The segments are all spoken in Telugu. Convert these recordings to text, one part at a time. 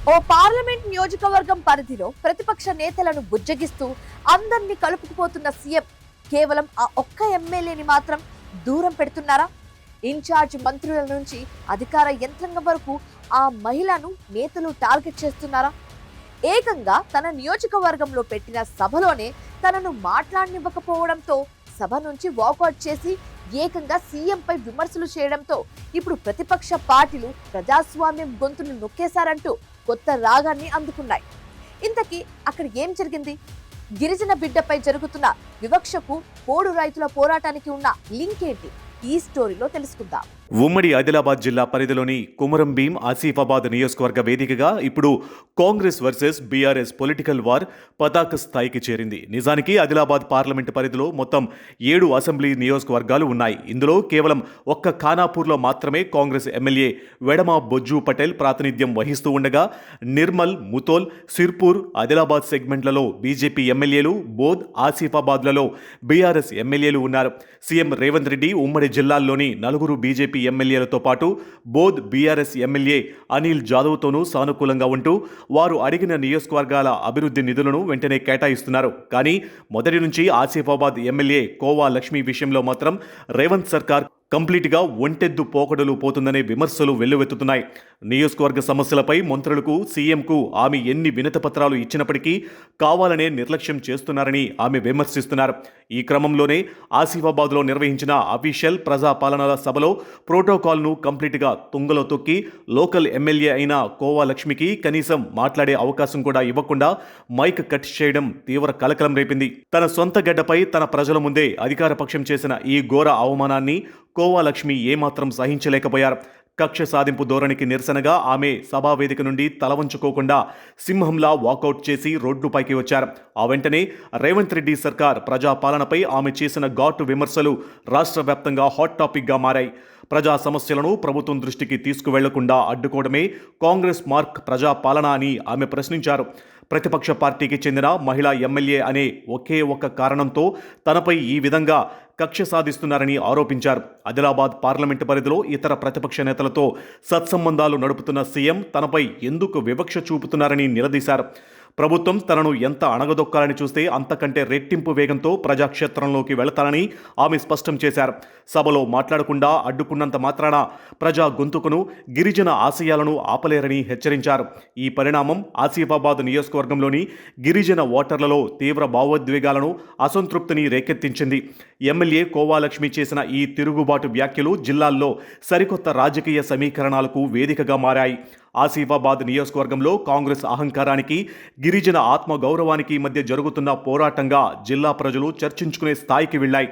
ఓ పార్లమెంట్ నియోజకవర్గం పరిధిలో ప్రతిపక్ష నేతలను బుజ్జగిస్తూ అందరినీ కలుపుకుపోతున్న సీఎం కేవలం ఆ ఒక్క ఎమ్మెల్యేని మాత్రం దూరం పెడుతున్నారా? ఇన్ఛార్జ్ మంత్రుల నుంచి అధికార యంత్రాంగం వరకు ఆ మహిళను నేతలు టార్గెట్ చేస్తున్నారా? ఏకంగా తన నియోజకవర్గంలో పెట్టిన సభలోనే తనను మాట్లాడనివ్వకపోవడంతో సభ నుంచి వాకౌట్ చేసి ఏకంగా సీఎంపై విమర్శలు చేయడంతో ఇప్పుడు ప్రతిపక్ష పార్టీలు ప్రజాస్వామ్యం గొంతును నొక్కేశారంటూ కొత్త రాగాన్ని అందుకున్నాయి. ఇంతకీ అక్కడ ఏం జరిగింది? గిరిజన బిడ్డపై జరుగుతున్న వివక్షకు పోడు రైతుల పోరాటానికి ఉన్న లింక్ ఏంటి? ఈ స్టోరీలో తెలుసుకుందాం. ఉమ్మడి ఆదిలాబాద్ జిల్లా పరిధిలోని కుమరం భీం ఆసిఫాబాద్ నియోజకవర్గ వేదికగా ఇప్పుడు Congress versus BRS political war పతాక స్థాయికి చేరింది. నిజానికి ఆదిలాబాద్ పార్లమెంటు పరిధిలో మొత్తం 7 అసెంబ్లీ నియోజకవర్గాలు ఉన్నాయి. ఇందులో కేవలం ఒక్క ఖానాపూర్లో మాత్రమే కాంగ్రెస్ ఎమ్మెల్యే వెడమ బొజ్జు పటేల్ ప్రాతినిధ్యం వహిస్తూ ఉండగా నిర్మల్, ముతోల్, సిర్పూర్, ఆదిలాబాద్ సెగ్మెంట్లలో బీజేపీ ఎమ్మెల్యేలు, బోధ్, ఆసిఫాబాద్లలో బీఆర్ఎస్ ఎమ్మెల్యేలు ఉన్నారు. సీఎం రేవంత్ రెడ్డి ఉమ్మడి జిల్లాల్లోని 4 బీజేపీ ఎమ్మెల్యేలతో పాటు బోధ్ బీఆర్ఎస్ ఎమ్మెల్యే అనిల్ జాదవ్తోనూ సానుకూలంగా ఉంటూ వారు అడిగిన నియోజకవర్గాల అభివృద్ధి నిధులను వెంటనే కేటాయిస్తున్నారు. కానీ మొదటి నుంచి ఆసిఫాబాద్ ఎమ్మెల్యే కోవా లక్ష్మి విషయంలో మాత్రం రేవంత్ సర్కార్ కంప్లీట్గా ఒంటెద్దు పోకడలు పోతుందనే విమర్శలు వెల్లువెత్తుతున్నాయి. నియోజకవర్గ సమస్యలపై మంత్రులకు, సీఎంకు ఆమె ఎన్ని వినతిపత్రాలు ఇచ్చినప్పటికీ కావాలనే నిర్లక్ష్యం చేస్తున్నారని ఆమె విమర్శిస్తున్నారు. ఈ క్రమంలోనే ఆసిఫాబాద్లో నిర్వహించిన అఫీషియల్ ప్రజాపాలనల సభలో ప్రోటోకాల్ను కంప్లీట్గా తుంగలో తొక్కి లోకల్ ఎమ్మెల్యే అయిన కోవా లక్ష్మికి కనీసం మాట్లాడే అవకాశం కూడా ఇవ్వకుండా మైక్ కట్ చేయడం తీవ్ర కలకలం రేపింది. తన సొంత గడ్డపై తన ప్రజల ముందే అధికార పక్షం చేసిన ఈ ఘోర అవమానాన్ని కోవా లక్ష్మి ఏమాత్రం సహించలేకపోయారు. కక్ష సాధింపు ధోరణికి నిరసనగా ఆమె సభావేదిక నుండి తలవంచుకోకుండా సింహంలా వాకౌట్ చేసి రోడ్డుపైకి వచ్చారు. ఆ వెంటనే రేవంత్ రెడ్డి సర్కార్ ప్రజాపాలనపై ఆమె చేసిన ఘాటు విమర్శలు రాష్ట్ర వ్యాప్తంగా హాట్ టాపిక్గా మారాయి. ప్రజా సమస్యలను ప్రభుత్వం దృష్టికి తీసుకువెళ్లకుండా అడ్డుకోవడమే కాంగ్రెస్ మార్క్ ప్రజాపాలన అని ఆమె ప్రశ్నించారు. ప్రతిపక్ష పార్టీకి చెందిన మహిళా ఎమ్మెల్యే అనే ఒకే ఒక్క కారణంతో తనపై ఈ విధంగా కక్ష సాధిస్తున్నారని ఆరోపించారు. ఆదిలాబాద్ పార్లమెంటు పరిధిలో ఇతర ప్రతిపక్ష నేతలతో సత్సంబంధాలు నడుపుతున్న సీఎం తనపై ఎందుకు వివక్ష చూపుతున్నారని నిలదీశారు. ప్రభుత్వం తనను ఎంత అణగదొక్కాలని చూస్తే అంతకంటే రెట్టింపు వేగంతో ప్రజాక్షేత్రంలోకి వెళతానని ఆమె స్పష్టం చేశారు. సభలో మాట్లాడకుండా అడ్డుకున్నంత మాత్రాన ప్రజా గొంతుకును, గిరిజన ఆశయాలను ఆపలేరని హెచ్చరించారు. ఈ పరిణామం ఆసిఫాబాద్ నియోజకవర్గంలోని గిరిజన ఓటర్లలో తీవ్ర భావోద్వేగాలను, అసంతృప్తిని రేకెత్తించింది. ఎమ్మెల్యే కోవాలక్ష్మి చేసిన ఈ తిరుగుబాటు వ్యాఖ్యలు జిల్లాల్లో సరికొత్త రాజకీయ సమీకరణాలకు వేదికగా మారాయి. ఆసిఫాబాద్ నియోజకవర్గంలో కాంగ్రెస్ అహంకారానికి, గిరిజన ఆత్మగౌరవానికి మధ్య జరుగుతున్న పోరాటంగా జిల్లా ప్రజలు చర్చించుకునే స్థాయికి వెళ్లాయి.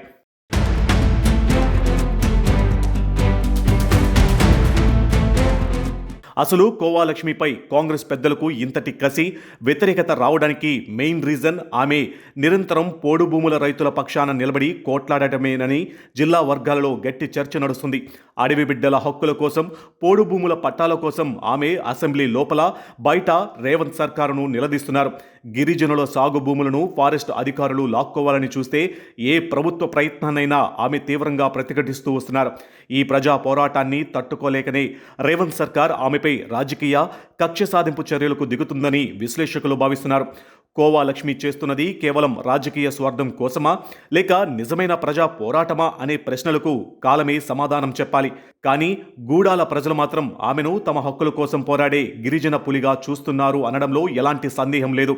అసలు కోవాలక్ష్మిపై కాంగ్రెస్ పెద్దలకు ఇంతటి కసి, వ్యతిరేకత రావడానికి మెయిన్ రీజన్ ఆమె నిరంతరం పోడు భూముల రైతుల పక్షాన నిలబడి కోట్లాడటమేనని జిల్లా వర్గాలలో గట్టి చర్చ నడుస్తుంది. అడవి బిడ్డల హక్కుల కోసం, పోడు భూముల పట్టాల కోసం ఆమె అసెంబ్లీ లోపల, బయట రేవంత్ సర్కారును నిలదీస్తున్నారు. గిరిజనుల సాగు భూములను ఫారెస్ట్ అధికారులు లాక్కోవాలని చూస్తే ఏ ప్రభుత్వ ప్రయత్నాన్నైనా ఆమె తీవ్రంగా ప్రతిఘటిస్తూ వస్తున్నారు. ఈ ప్రజా పోరాటాన్ని తట్టుకోలేకనే రేవంత్ సర్కార్ ఆమెపై రాజకీయ కక్ష సాధింపు చర్యలకు దిగుతుందని విశ్లేషకులు భావిస్తున్నారు. కోవా లక్ష్మి చేస్తున్నది కేవలం రాజకీయ స్వార్థం కోసమా, లేక నిజమైన ప్రజా పోరాటమా అనే ప్రశ్నలకు కాలమే సమాధానం చెప్పాలి. కానీ గూడాల ప్రజలు మాత్రం ఆమెను తమ హక్కుల కోసం పోరాడే గిరిజన పులిగా చూస్తున్నారు అనడంలో ఎలాంటి సందేహం లేదు.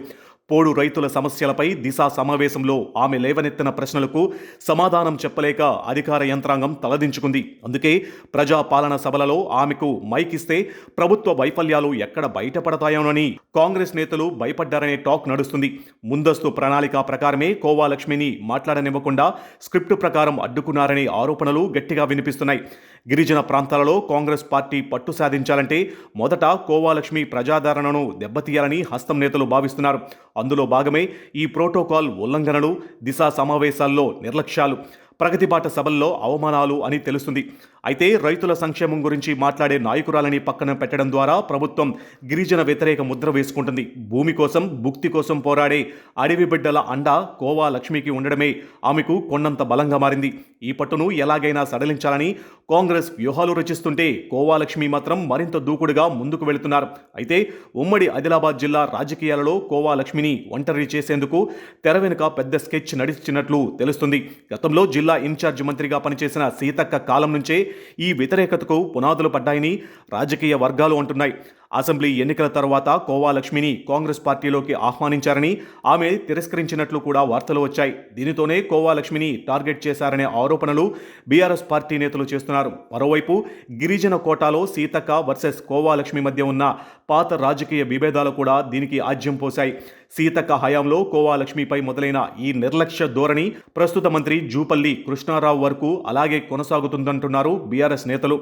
పోడు రైతుల సమస్యలపై దిశ సమావేశంలో ఆమె లేవనెత్తిన ప్రశ్నలకు సమాధానం చెప్పలేక అధికార యంత్రాంగం తలదించుకుంది. అందుకే ప్రజాపాలన సభలలో ఆమెకు మైక్ ఇస్తే ప్రభుత్వ వైఫల్యాలు ఎక్కడ బయటపడతాయోనని కాంగ్రెస్ నేతలు భయపడ్డారనే టాక్ నడుస్తుంది. ముందస్తు ప్రణాళిక ప్రకారమే కోవాలక్ష్మిని మాట్లాడనివ్వకుండా స్క్రిప్టు ప్రకారం అడ్డుకున్నారనే ఆరోపణలు గట్టిగా వినిపిస్తున్నాయి. గిరిజన ప్రాంతాలలో కాంగ్రెస్ పార్టీ పట్టు సాధించాలంటే మొదట కోవాలక్ష్మి ప్రజాదరణను దెబ్బతీయాలని హస్తం నేతలు భావిస్తున్నారు. అందులో భాగమే ఈ ప్రోటోకాల్ ఉల్లంఘనలు, దిశా సమావేశాల్లో నిర్లక్ష్యాలు. ప్రగతిబాట సభల్లో అవమానాలు అని తెలుస్తుంది. అయితే రైతుల సంక్షేమం గురించి మాట్లాడే నాయకురాలని పక్కన పెట్టడం ద్వారా ప్రభుత్వం గిరిజన వ్యతిరేక ముద్ర వేసుకుంటుంది. భూమి కోసం, భుక్తి కోసం పోరాడే అడవి బిడ్డల అండ కోవా లక్ష్మికి ఉండడమే ఆమెకు కొండంత బలంగా మారింది. ఈ పట్టును ఎలాగైనా సడలించాలని కాంగ్రెస్ వ్యూహాలు రచిస్తుంటే కోవా లక్ష్మి మాత్రం మరింత దూకుడుగా ముందుకు వెళుతున్నారు. అయితే ఉమ్మడి ఆదిలాబాద్ జిల్లా రాజకీయాలలో కోవా లక్ష్మిని ఒంటరి చేసేందుకు తెర వెనుక పెద్ద స్కెచ్ నడిచినట్లు తెలుస్తుంది. గతంలో జిల్లా ఇన్ఛార్జ్ మంత్రిగా పనిచేసిన సీతక్క కాలం నుంచే ఈ వ్యతిరేకతకు పునాదులు పడ్డాయని రాజకీయ వర్గాలు అంటున్నాయి. అసెంబ్లీ ఎన్నికల తర్వాత కోవా లక్ష్మిని కాంగ్రెస్ పార్టీలోకి ఆహ్వానించారని, ఆమె తిరస్కరించినట్లు కూడా వార్తలు వచ్చాయి. దీనితోనే కోవా లక్ష్మిని టార్గెట్ చేశారనే ఆరోపణలు బీఆర్ఎస్ పార్టీ నేతలు చేస్తున్నారు. మరోవైపు గిరిజన కోటాలో సీతక్క వర్సెస్ కోవా లక్ష్మి మధ్య ఉన్న పాత రాజకీయ విభేదాలు కూడా దీనికి ఆజ్యం పోశాయి. సీతక్క హయాంలో కోవా లక్ష్మిపై మొదలైన ఈ నిర్లక్ష్య ధోరణి ప్రస్తుత మంత్రి జూపల్లి కృష్ణారావు వరకు అలాగే కొనసాగుతుందంటున్నారు బీఆర్ఎస్ నేతలు.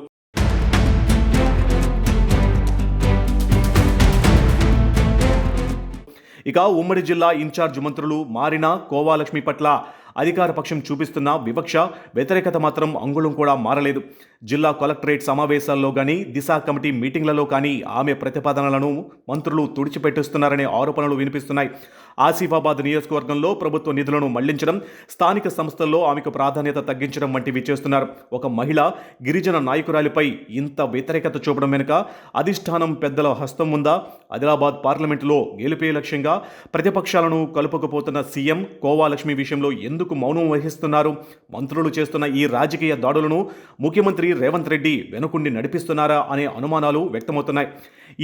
ఇక ఉమ్మడి జిల్లా ఇన్ఛార్జ్ మంత్రులు మారినా కోవా లక్ష్మి పట్ల అధికార పక్షం చూపిస్తున్న వివక్ష, వ్యతిరేకత మాత్రం అంగుళం కూడా మారలేదు. జిల్లా కలెక్టరేట్ సమావేశాల్లో కానీ, దిశ కమిటీ మీటింగ్లలో కానీ ఆమె ప్రతిపాదనలను మంత్రులు తుడిచిపెట్టేస్తున్నారనే ఆరోపణలు వినిపిస్తున్నాయి. ఆసిఫాబాద్ నియోజకవర్గంలో ప్రభుత్వ నిధులను మళ్లించడం, స్థానిక సంస్థల్లో ఆమెకు ప్రాధాన్యత తగ్గించడం వంటివి చేస్తున్నారు. ఒక మహిళ గిరిజన నాయకురాలిపై ఇంత వ్యతిరేకత చూపడం వెనుక అధిష్టానం పెద్దల హస్తం ఉందా? ఆదిలాబాద్ పార్లమెంటులో గెలిపే లక్ష్యంగా ప్రతిపక్షాలను కలుపుకుపోతున్న సీఎం కోవా లక్ష్మి విషయంలో ఎందుకు మౌనం వహిస్తున్నారు? మంత్రులు చేస్తున్న ఈ రాజకీయ దాడులను ముఖ్యమంత్రి రేవంత్ రెడ్డి వెనుకుండి నడిపిస్తున్నారా అనే అనుమానాలు వ్యక్తమవుతున్నాయి.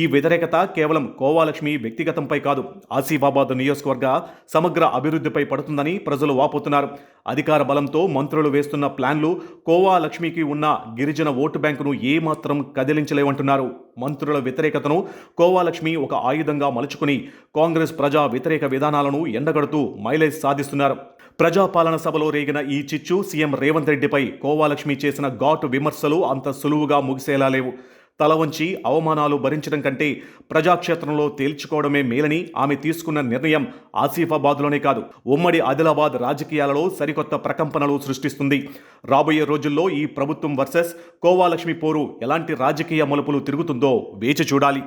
ఈ వ్యతిరేకత కేవలం కోవా లక్ష్మి వ్యక్తిగతంపై కాదు, ఆసిఫాబాద్ నియోజకవర్గ సమగ్ర అభివృద్ధిపై పడుతుందని ప్రజలు వాపోతున్నారు. అధికార బలంతో మంత్రులు వేస్తున్న ప్లాన్లు కోవా లక్ష్మికి ఉన్న గిరిజన ఓటు బ్యాంకును ఏమాత్రం కదిలించలేవంటున్నారు. మంత్రుల వ్యతిరేకతను కోవా లక్ష్మి ఒక ఆయుధంగా మలుచుకుని కాంగ్రెస్ ప్రజా వ్యతిరేక విధానాలను ఎండగడుతూ మైలేజ్ సాధిస్తున్నారు. ప్రజాపాలన సభలో రేగిన ఈ చిచ్చు సీఎం రేవంత్ రెడ్డిపై కోవా లక్ష్మి చేసిన ఘాటు విమర్శలు అంత సులువుగా ముగిసేలా లేవు. తల వంచి అవమానాలు భరించడం కంటే ప్రజాక్షేత్రంలో తేల్చుకోవడమే మేలని ఆమె తీసుకున్న నిర్ణయం ఆసిఫాబాద్లోనే కాదు, ఉమ్మడి ఆదిలాబాద్ రాజకీయాలలో సరికొత్త ప్రకంపనలు సృష్టిస్తుంది. రాబోయే రోజుల్లో ఈ ప్రభుత్వం వర్సెస్ కోవా లక్ష్మి పోరు ఎలాంటి రాజకీయ మలుపులు తిరుగుతుందో వేచి చూడాలి.